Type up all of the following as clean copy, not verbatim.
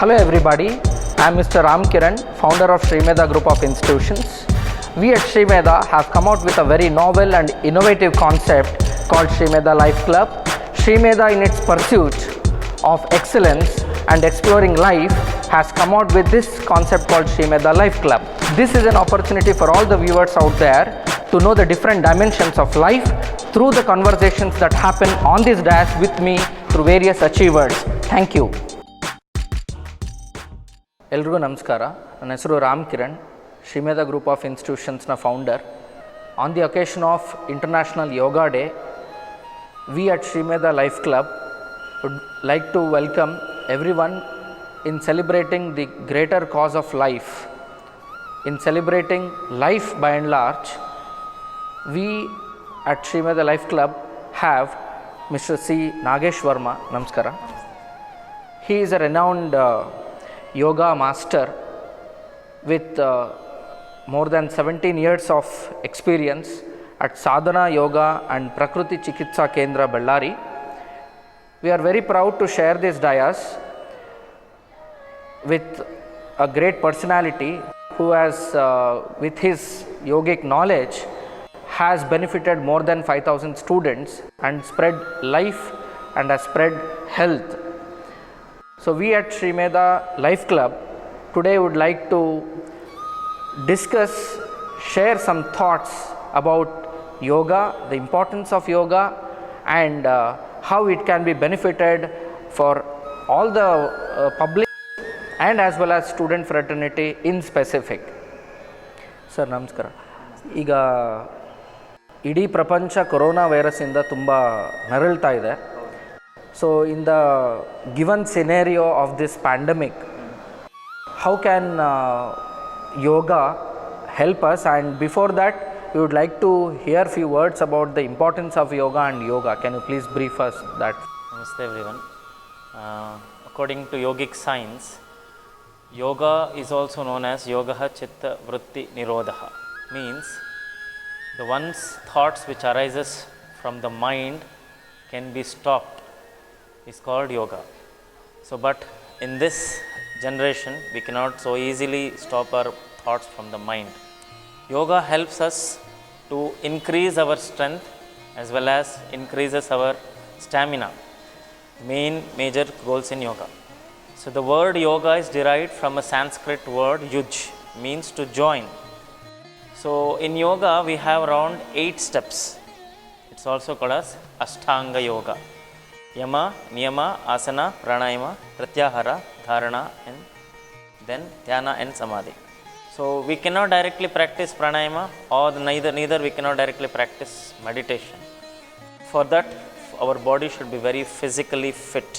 Hello everybody, I am Mr. Ram Kiran, founder of Sri Medha Group of Institutions. We at Sri Medha have come out with a very novel and innovative concept called Sri Medha Life Club. Sri Medha, in its pursuit of excellence and exploring life, has come out with this concept called Sri Medha Life Club. This is an opportunity for all the viewers out there to know the different dimensions of life through the conversations that happen on this dais with me through various achievers. Thank you. ಎಲ್ರಿಗೂ ನಮಸ್ಕಾರ. ನನ್ನ ಹೆಸರು Ram Kiran, Sri Medha group of ಇನ್ಸ್ಟಿಟ್ಯೂಷನ್ಸ್ನ founder. On the occasion of international yoga day, we at Sri Medha Life Club would like to welcome everyone in celebrating the greater cause of life. In celebrating life by and large, we at Sri Medha Life Club have Mr. C. Nagesh Verma. Namaskara. He is a renowned yoga master with more than 17 years of experience at Sadhana Yoga and Prakriti Chikitsa Kendra, Bellary. We are very proud to share this dais with a great personality who has, with his yogic knowledge, has benefited more than 5,000 students and spread life and has spread health. So we at Sri Medha Life Club today would like to discuss, share some thoughts about yoga, the importance of yoga, and how it can be benefited for all the public and as well as student fraternity in specific. Sir, ನಮಸ್ಕಾರ. ಈಗ ಇಡೀ ಪ್ರಪಂಚ corona ವೈರಸ್ಸಿಂದ ತುಂಬ ನರಳ್ತಾ ಇದೆ. So in the given scenario of this pandemic, how can yoga help us? And before that, we would like to hear few words about the importance of yoga and yoga. Can you please brief us that? Namaste everyone. According to yogic science, yoga is also known as yogaha chitta vritti nirodha. Means the one's thoughts which arises from the mind can be stopped is called yoga. So but in this generation we cannot so easily stop our thoughts from the mind. Yoga helps us to increase our strength as well as increases our stamina. Major goals in yoga. So the word yoga is derived from a Sanskrit word yuj, means to join. So in yoga we have around 8 steps. It's also called as Ashtanga Yoga. Yama, Niyama, Asana, Pranayama, Pratyahara, Dharana, and then Dhyana and Samadhi. So we cannot directly practice Pranayama, or neither we cannot directly practice meditation. For that, our body should be very physically fit.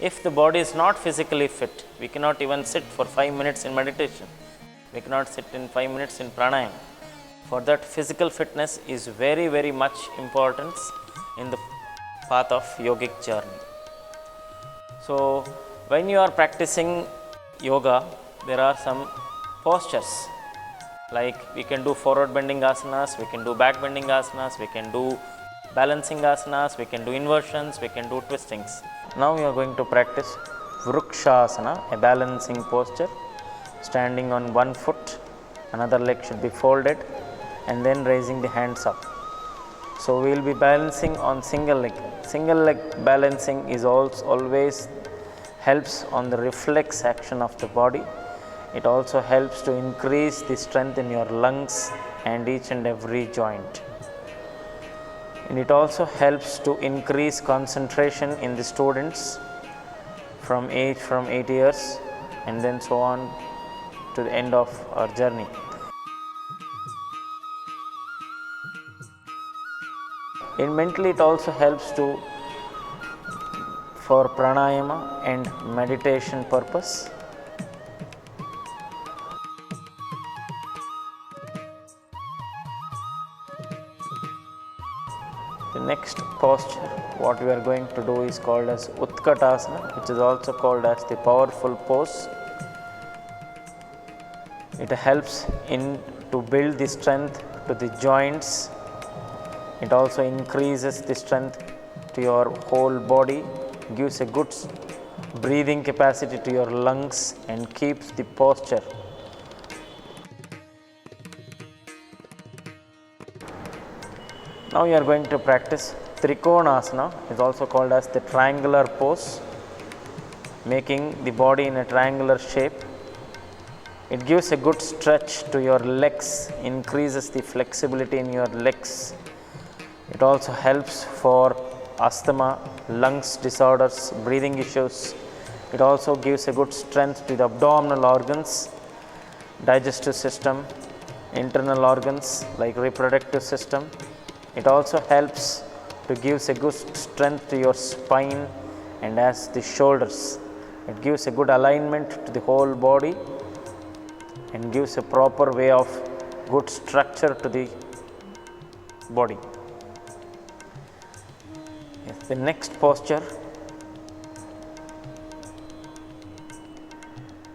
If the body is not physically fit, we cannot even sit for 5 minutes in meditation. We cannot sit in 5 minutes in Pranayama. For that, physical fitness is very, very much important in the path of yogic journey. So when you are practicing yoga, there are some postures, like we can do forward bending asanas, we can do back bending asanas, we can do balancing asanas, we can do inversions, we can do twistings. Now we are going to practice vrukshasana, a balancing posture, standing on one foot, another leg should be folded, and then raising the hands up. So we will be balancing on single leg. Single leg balancing is also always helps on the reflex action of the body. It also helps to increase the strength in your lungs and each and every joint. And it also helps to increase concentration in the students from 8 years and then so on to the end of our journey. In mentally it also helps to for pranayama and meditation purpose. The next posture what we are going to do is called as Utkatasana, which is also called as the powerful pose. It helps in to build the strength to the joints. It also increases the strength to your whole body, gives a good breathing capacity to your lungs and keeps the posture. Now you are going to practice Trikonasana, is also called as the triangular pose, making the body in a triangular shape. It gives a good stretch to your legs, increases the flexibility in your legs. It also helps for asthma, lungs disorders, breathing issues. It also gives a good strength to the abdominal organs, digestive system, internal organs like reproductive system. It also helps to give a good strength to your spine and as the shoulders. It gives a good alignment to the whole body and gives a proper way of good structure to the body. Yes, the next posture,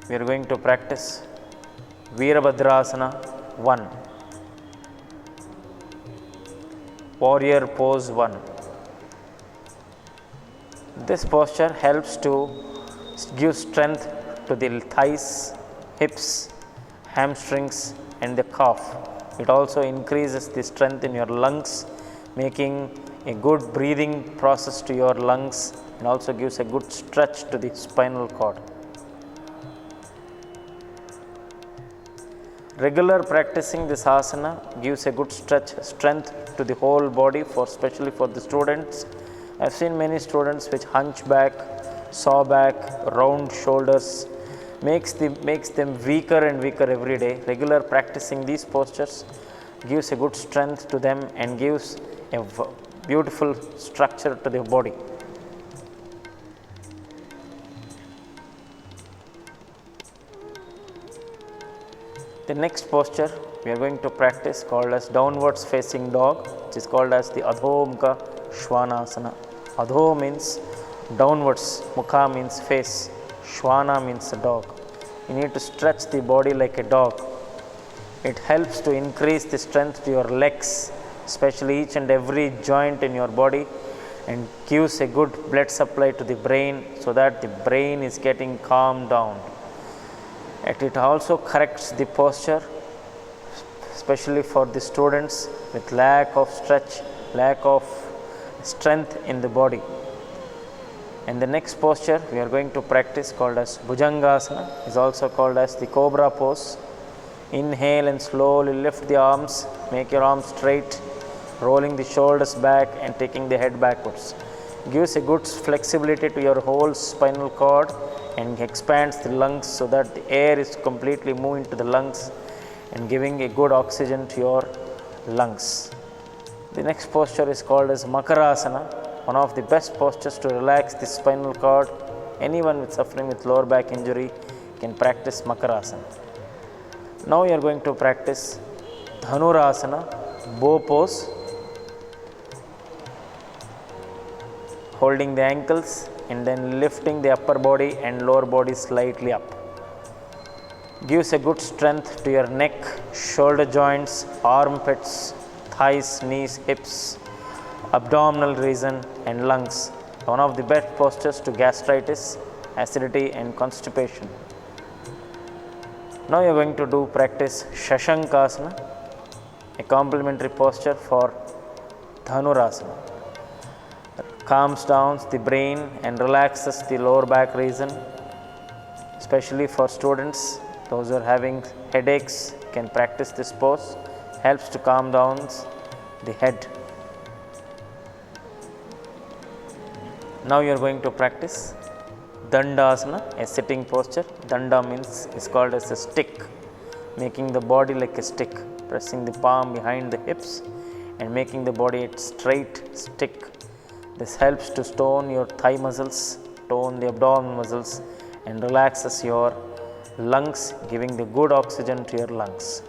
we are going to practice Virabhadrasana 1, Warrior Pose 1. This posture helps to give strength to the thighs, hips, hamstrings and the calf. It also increases the strength in your lungs, making a good breathing process to your lungs and also gives a good stretch to the spinal cord. Regular practicing this asana gives a good strength to the whole body, especially for the students. I have seen many students which hunch back, saw back, round shoulders, makes them weaker and weaker every day. Regular practicing these postures gives a good strength to them and gives a beautiful structure to their body. The next posture we are going to practice called as downwards facing dog, which is called as the Adho Mukha Shvanasana. Adho means downwards, Mukha means face, Shvana means a dog. You need to stretch the body like a dog. It helps to increase the strength to your legs, especially each and every joint in your body, and gives a good blood supply to the brain so that the brain is getting calmed down. And it also corrects the posture, especially for the students with lack of stretch, lack of strength in the body. And the next posture we are going to practice called as Bhujangasana, is also called as the Cobra pose. Inhale and slowly lift the arms, make your arms straight, rolling the shoulders back and taking the head backwards. Gives a good flexibility to your whole spinal cord and expands the lungs so that the air is completely moving to the lungs and giving a good oxygen to your lungs. The next posture is called as Makarasana, one of the best postures to relax the spinal cord. Anyone with suffering with lower back injury can practice Makarasana. Now you are going to practice Dhanurasana, bow pose, holding the ankles and then lifting the upper body and lower body slightly up. Gives a good strength to your neck, shoulder joints, armpits, thighs, knees, hips, abdominal region and lungs. One of the best postures to gastritis, acidity and constipation. Now you are going to practice Shashankasana, a complementary posture for Dhanurasana. Calms down the brain and relaxes the lower back region, especially for students. Those who are having headaches can practice this pose. Helps to calm down the head. Now you are going to practice Dandasana, a sitting posture. Danda means is called as a stick, making the body like a stick, pressing the palm behind the hips and making the body a straight stick. This helps to tone your thigh muscles, tone the abdominal muscles and relaxes your lungs, giving the good oxygen to your lungs.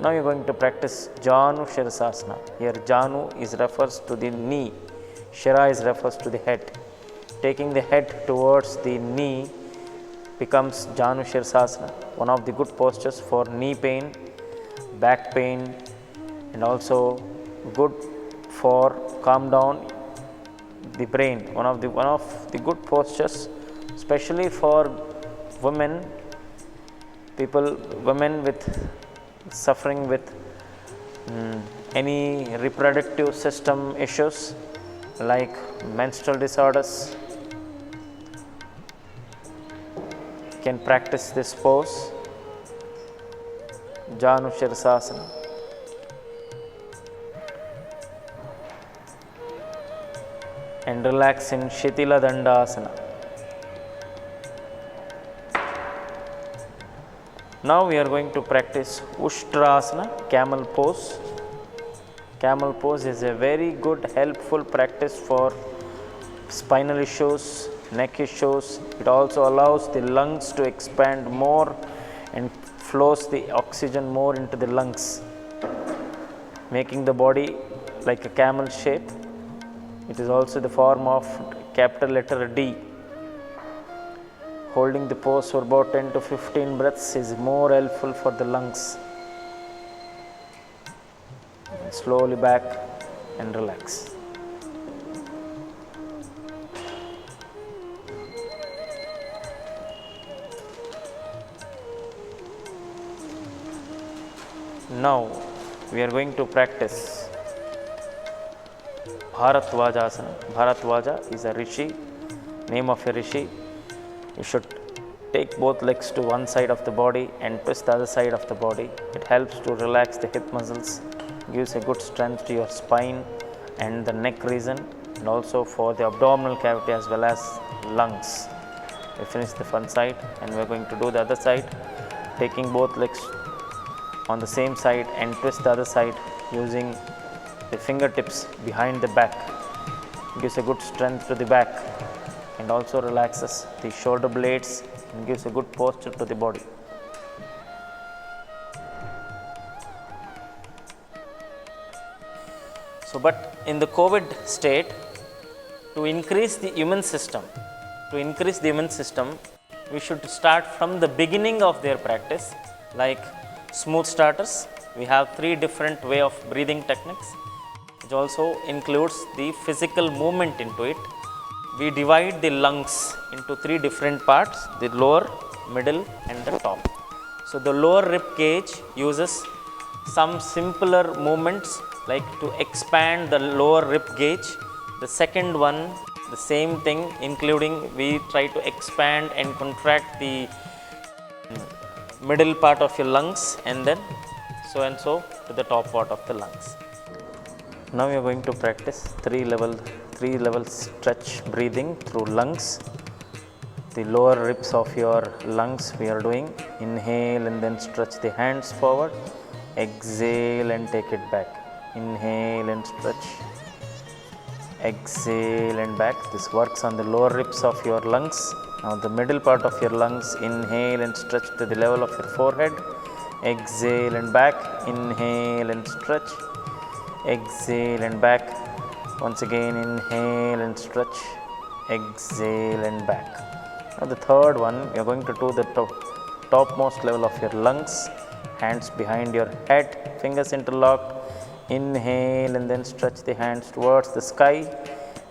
Now you are going to practice Janu Shirsasana. Here Janu refers to the knee, Shira refers to the head. Taking the head towards the knee becomes Janu Shirsasana, one of the good postures for knee pain, back pain and also good for calm down the brain. One of the good postures especially for women, women with suffering with any reproductive system issues like menstrual disorders can practice this pose, Janu Shirsasana. And relax in Shitila Dandasana. Now we are going to practice Ushtrasana, camel pose. Camel pose is a very good helpful practice for spinal issues, neck issues. It also allows the lungs to expand more and flows the oxygen more into the lungs, making the body like a camel shape. It is also the form of capital letter D. Holding the pose for about 10 to 15 breaths is more helpful for the lungs. Slowly back and relax. Now we are going to practice Bharatvajasana. Bharatvaja is a rishi, name of a rishi. You should take both legs to one side of the body and twist the other side of the body. It helps to relax the hip muscles, gives a good strength to your spine and the neck region, and also for the abdominal cavity as well as lungs. We finish the front side and we are going to do the other side, taking both legs on the same side and twist the other side using the fingertips behind the back. Gives a good strength to the back and also relaxes the shoulder blades and gives a good posture to the body. So, but in the COVID state, to increase the immune system, we should start from the beginning of their practice, like smooth starters. We have 3 different way of breathing techniques, which also includes the physical movement into it. We divide the lungs into 3 different parts, the lower, middle and the top. So, the lower rib cage uses some simpler movements like to expand the lower rib cage. The second one, the same thing, including we try to expand and contract the middle part of your lungs and then so and so to the top part of the lungs. Now we are going to practice 3 level stretch breathing through lungs. The lower ribs of your lungs we are doing. Inhale and then stretch the hands forward. Exhale and take it back. Inhale and stretch. Exhale and back. This works on the lower ribs of your lungs. Now the middle part of your lungs, inhale and stretch to the level of your forehead. Exhale and back. Inhale and stretch. Exhale and back. Once again, inhale and stretch. Exhale and back. Now the third one, you are going to do the topmost level of your lungs. Hands behind your head, fingers interlocked. Inhale and then stretch the hands towards the sky.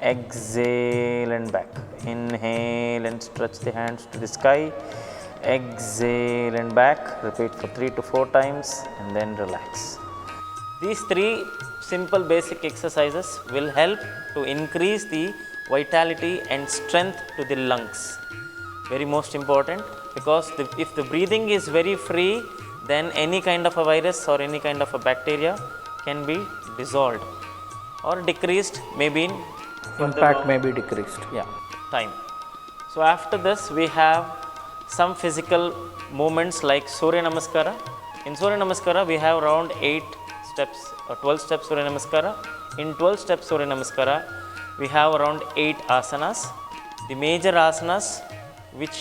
Exhale and back. Inhale and stretch the hands to the sky. Exhale and back. Repeat for 3 to 4 times and then relax. These 3 simple basic exercises will help to increase the vitality and strength to the lungs. Very most important, because if the breathing is very free, then any kind of a virus or any kind of a bacteria can be dissolved or decreased, maybe in Impact may be decreased. Yeah. time. So after this we have some physical movements like Surya Namaskara. In Surya Namaskara we have around 8 steps or 12 steps Surya Namaskara. In 12 steps Surya Namaskara we have around 8 asanas. The major asanas which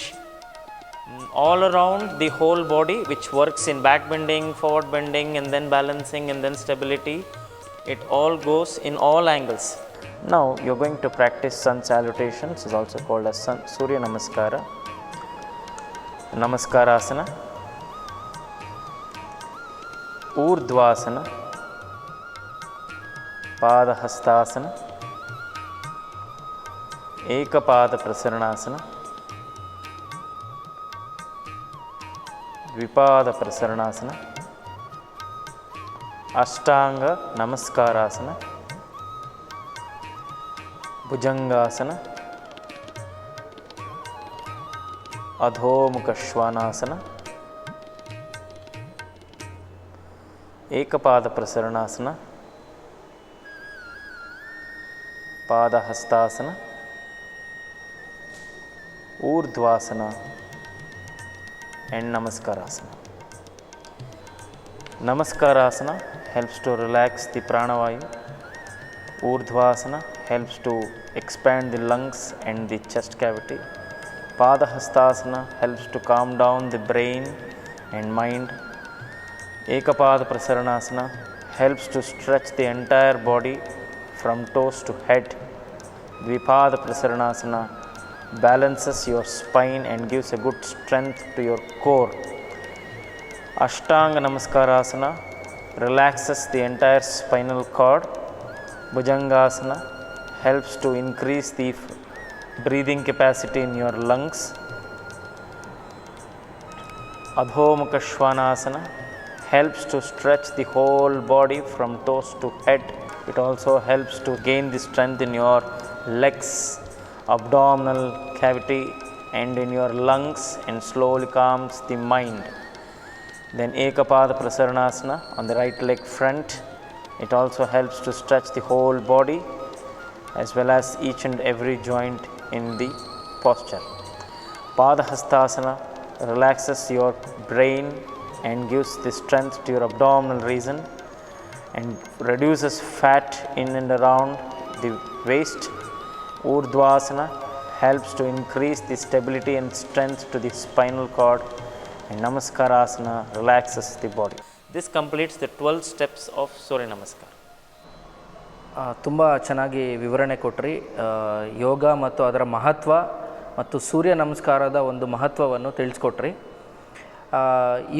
all around the whole body, which works in back bending, forward bending and then balancing and then stability. It all goes in all angles. Now you are going to practice sun salutations, is also called as Surya Namaskara. Namaskarasana, Urdhvasana, Padahastasana, Ekapada Prasaranasana, ದ್ವಿಪಾದ ಪ್ರಸರಣಾಸನ, Ashtanga Namaskarasana, bhujangasana, ಅಧೋಮುಖ ಶ್ವಾನಾಸನ, ಏಕಪಾದ ಪ್ರಸರಣಾಸನ, ಪಾದಹಸ್ತಾಸನ, ಊರ್ಧ್ವಾಸನ and Namaskaraasana. Namaskaraasana helps to relax the pranavayu. Urdhvasana helps to expand the lungs and the chest cavity. Padahastasana helps to calm down the brain and mind. Ekapada Prasaranasana helps to stretch the entire body from toes to head. Dvipada Prasaranasana balances your spine and gives a good strength to your core. Ashtanga Namaskarasana relaxes the entire spinal cord. Bhujangasana helps to increase the breathing capacity in your lungs. Adhomukha Shvanasana helps to stretch the whole body from toes to head. It also helps to gain the strength in your legs, abdominal cavity and in your lungs, and slowly calms the mind. Then Ekapada Prasaranasana on the right leg front. It also helps to stretch the whole body as well as each and every joint in the posture. Padahastasana relaxes your brain and gives the strength to your abdominal region and reduces fat in and around the waist. Urdhvasana helps to increase the stability and strength to the spinal cord, and Namaskarasana relaxes the body. This completes the 12 steps of Surya Namaskar. ತುಂಬ ಚೆನ್ನಾಗಿ ವಿವರಣೆ ಕೊಟ್ರಿ. ಯೋಗ ಮತ್ತು ಅದರ ಮಹತ್ವ ಮತ್ತು ಸೂರ್ಯ ನಮಸ್ಕಾರದ ಒಂದು ಮಹತ್ವವನ್ನು ತಿಳಿಸ್ಕೊಟ್ರಿ.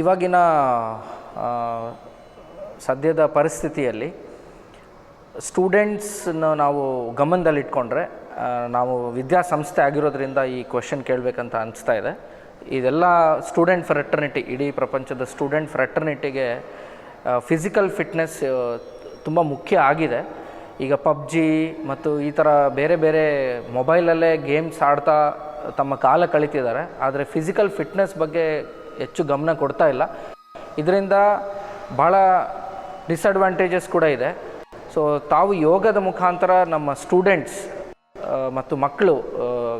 ಇವಾಗಿನ ಸದ್ಯದ ಪರಿಸ್ಥಿತಿಯಲ್ಲಿ ಸ್ಟೂಡೆಂಟ್ಸನ್ನು ನಾವು ಗಮನದಲ್ಲಿಟ್ಕೊಂಡ್ರೆ, ನಾವು ವಿದ್ಯಾಸಂಸ್ಥೆ ಆಗಿರೋದ್ರಿಂದ ಈ ಕ್ವೆಶನ್ ಕೇಳಬೇಕಂತ ಅನಿಸ್ತಾ ಇದೆ. ಇದೆಲ್ಲ ಸ್ಟೂಡೆಂಟ್ ಫ್ರೆಟರ್ನಿಟಿ, ಇಡೀ ಪ್ರಪಂಚದ ಸ್ಟೂಡೆಂಟ್ ಫ್ರೆಟರ್ನಿಟಿಗೆ ಫಿಸಿಕಲ್ ಫಿಟ್ನೆಸ್ ತುಂಬ ಮುಖ್ಯ ಆಗಿದೆ. ಈಗ ಪಬ್ಜಿ ಮತ್ತು ಈ ಥರ ಬೇರೆ ಬೇರೆ ಮೊಬೈಲಲ್ಲೇ ಗೇಮ್ಸ್ ಆಡ್ತಾ ತಮ್ಮ ಕಾಲ ಕಳೀತಿದ್ದಾರೆ. ಆದರೆ ಫಿಸಿಕಲ್ ಫಿಟ್ನೆಸ್ ಬಗ್ಗೆ ಹೆಚ್ಚು ಗಮನ ಕೊಡ್ತಾ ಇಲ್ಲ. ಇದರಿಂದ ಭಾಳ ಡಿಸಡ್ವಾಂಟೇಜಸ್ ಕೂಡ ಇದೆ. ಸೊ ತಾವು ಯೋಗದ ಮುಖಾಂತರ ನಮ್ಮ ಸ್ಟೂಡೆಂಟ್ಸ್ ಮತ್ತು ಮಕ್ಕಳು,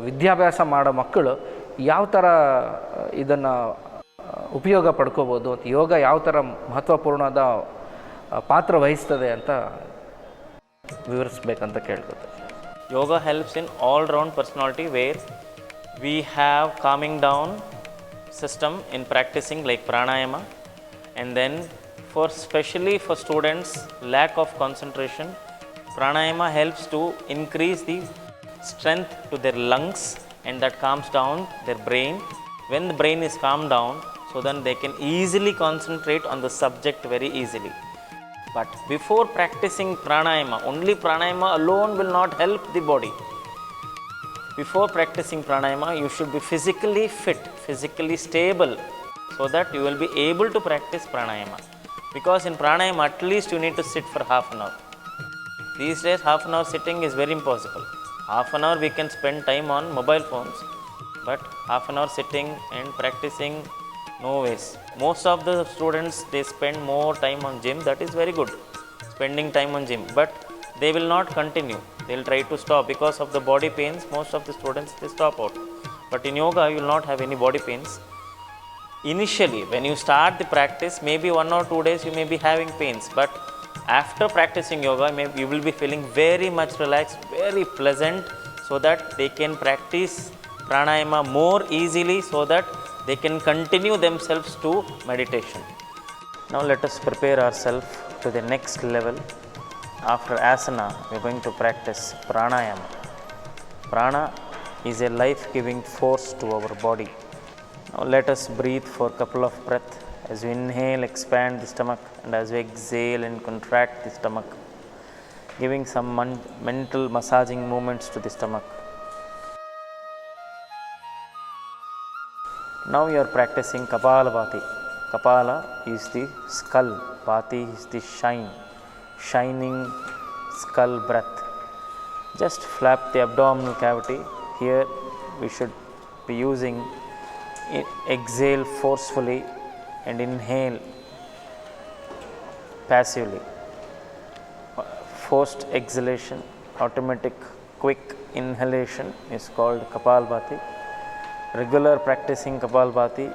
ವಿದ್ಯಾಭ್ಯಾಸ ಮಾಡೋ ಮಕ್ಕಳು ಯಾವ ಥರ ಇದನ್ನು ಉಪಯೋಗ ಪಡ್ಕೋಬೋದು, ಯೋಗ ಯಾವ ಥರ ಮಹತ್ವಪೂರ್ಣದ ಪಾತ್ರ ವಹಿಸ್ತದೆ ಅಂತ ವಿವರಿಸ್ಬೇಕಂತ ಕೇಳ್ಕೊತೆ. Yoga helps in all round personality, where we have calming down system in practicing like pranayama, and then for especially for students lack of concentration, pranayama helps to increase the strength to their lungs, and that calms down their brain. When the brain is calmed down, so then they can easily concentrate on the subject very easily. But before practicing pranayama, only pranayama alone will not help the body. Before practicing pranayama, you should be physically fit, physically stable, so that you will be able to practice pranayama. Because in pranayama, at least you need to sit for half an hour. These days, half an hour sitting is very impossible. Half an hour we can spend time on mobile phones, but half an hour sitting and practicing, no ways. Most of the students, they spend more time on gym. That is very good, spending time on gym, but they will not continue. They will try to stop because of the body pains. Most of the students, they stop out. But in yoga, you will not have any body pains. Initially, when you start the practice, maybe 1 or 2 days you may be having pains, but after practicing yoga, maybe you will be feeling very much relaxed, very pleasant, so that they can practice pranayama more easily, so that they can continue themselves to meditation. Now let us prepare ourselves to the next level. After asana, we are going to practice pranayama. Prana is a life-giving force to our body. Now let us breathe for a couple of breaths. As we inhale, expand the stomach, and as we exhale and contract the stomach, giving some mental massaging movements to the stomach. Now you are practicing Kapalabhati. Kapala is the skull, Bhati is the shine, shining skull breath. Just flap the abdominal cavity. Here we should be using exhale forcefully and inhale passively. Forced exhalation, automatic quick inhalation is called Kapalbhati. Regular practicing Kapalbhati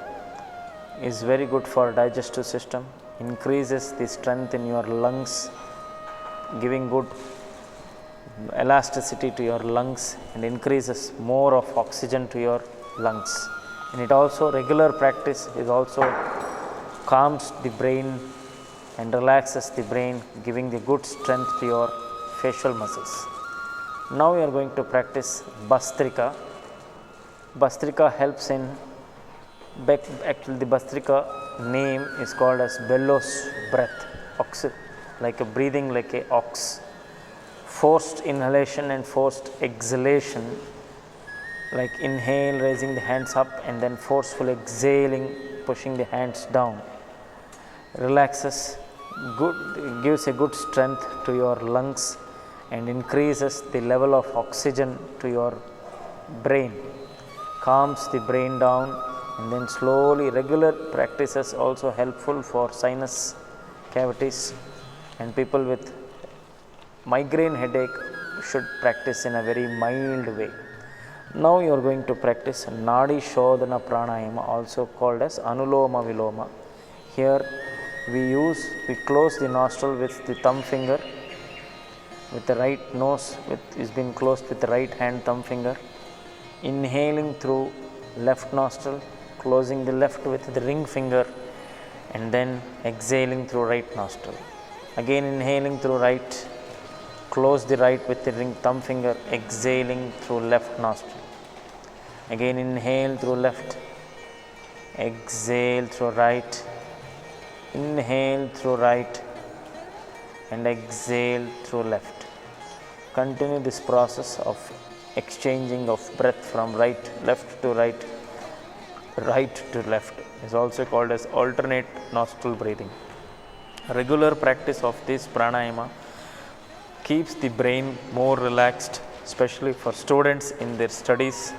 is very good for digestive system, increases the strength in your lungs, giving good elasticity to your lungs and increases more of oxygen to your lungs. And it also, regular practice is also calms the brain and relaxes the brain, giving the good strength to your facial muscles. Now we are going to practice Bhastrika. Bhastrika helps in, actually the Bhastrika name is called as bellows breath, like a breathing like a ox. Forced inhalation and forced exhalation, like inhale, raising the hands up, and then forceful exhaling, pushing the hands down. Relaxes, good, gives a good strength to your lungs and increases the level of oxygen to your brain, calms the brain down, and then slowly, regular practices also helpful for sinus cavities, and people with migraine headache should practice in a very mild way. Now you are going to practice Nadi Shodhana Pranayama, also called as Anuloma Viloma. Here we close the nostril with the thumb finger, with the right nose is being closed with the right hand thumb finger, inhaling through left nostril, closing the left with the ring finger, and then exhaling through right nostril. Again inhaling through right, close the right with the ring thumb finger, exhaling through left nostril. Again inhale through left, exhale through right, inhale through right, and exhale through left. Continue this process of exchanging of breath from left to right, right to left. Is also called as alternate nostril breathing. Regular practice of this pranayama keeps the brain more relaxed, especially for students in their studies.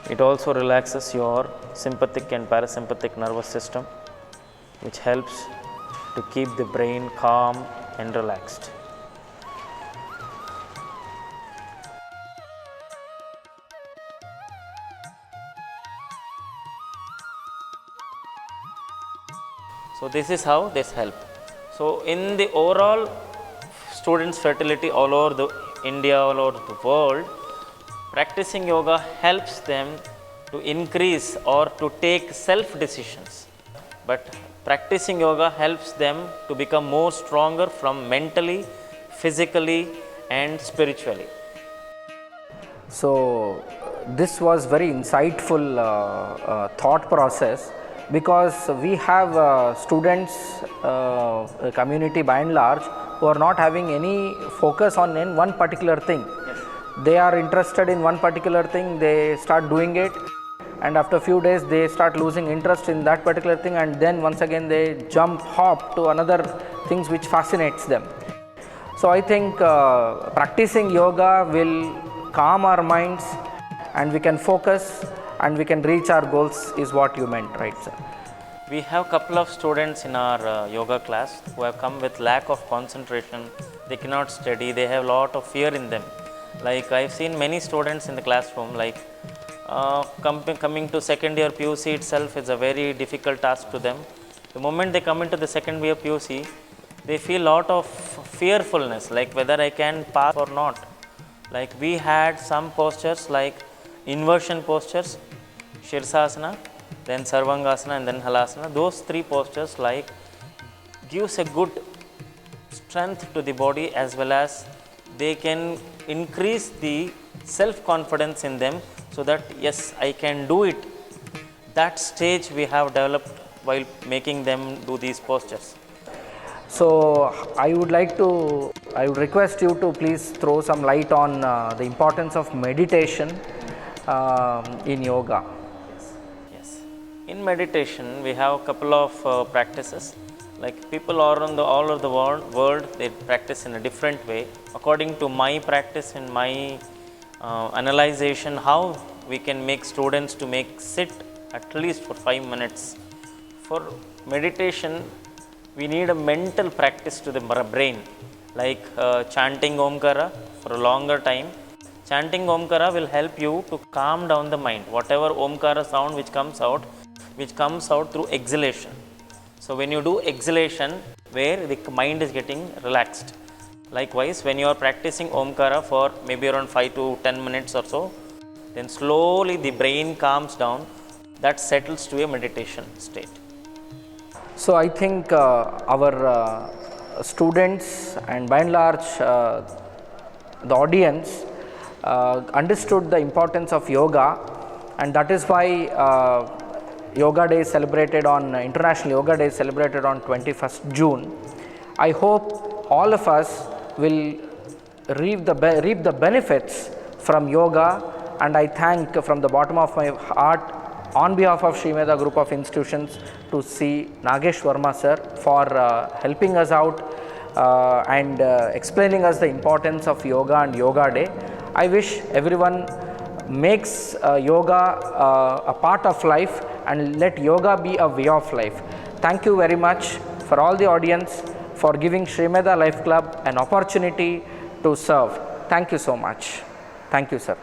It also relaxes your sympathetic and parasympathetic nervous system, which helps to keep the brain calm and relaxed. So this is how this helps. So in the overall students' fertility all over the India, all over the world, practicing yoga helps them to increase or to take self-decisions. But practicing yoga helps them to become more stronger from mentally, physically and spiritually. So this was very insightful thought process, because we have students, community by and large, who are not having any focus on in one particular thing. Yes. They are interested in one particular thing, they start doing it, and after a few days they start losing interest in that particular thing, and then once again they hop to another things which fascinates them. So I think practicing yoga will calm our minds and we can focus and we can reach our goals, is what you meant, right sir? We have a couple of students in our yoga class who have come with lack of concentration. They cannot study, they have a lot of fear in them. Like I've seen many students in the classroom, like coming to second year PUC itself is a very difficult task to them. The moment they come into the second year PUC, they feel a lot of fearfulness, like whether I can pass or not. Like we had some postures like inversion postures, Shirsasana, then Sarvangasana and then Halasana. Those three postures like gives a good strength to the body, as well as they can increase the self-confidence in them, so that yes, I can do it. That stage we have developed while making them do these postures. So I would request you to please throw some light on the importance of meditation in yoga. Yes. In meditation, we have a couple of practices. Like people all over the world, they practice in a different way. According to my practice and my analyzation, how we can make students to make sit at least for 5 minutes. For meditation, we need a mental practice to the brain, like chanting Omkara for a longer time. Chanting Omkara will help you to calm down the mind. Whatever Omkara sound which comes out through exhalation. So when you do exhalation, where the mind is getting relaxed. Likewise, when you are practicing Omkara for maybe around 5 to 10 minutes or so, then slowly the brain calms down, that settles to a meditation state. So I think our students and by and large the audience understood the importance of yoga, and that is why Yoga Day is celebrated on International Yoga Day is celebrated on 21st June. I hope all of us will reap the benefits from yoga, and I thank from the bottom of my heart on behalf of Sri Medha Group of Institutions to see Nagesh Verma sir for helping us out and explaining us the importance of yoga and Yoga Day. I wish everyone makes yoga a part of life and let yoga be a way of life. Thank you very much for all the audience for giving Sri Medha Life Club an opportunity to serve. Thank you so much. Thank you, sir.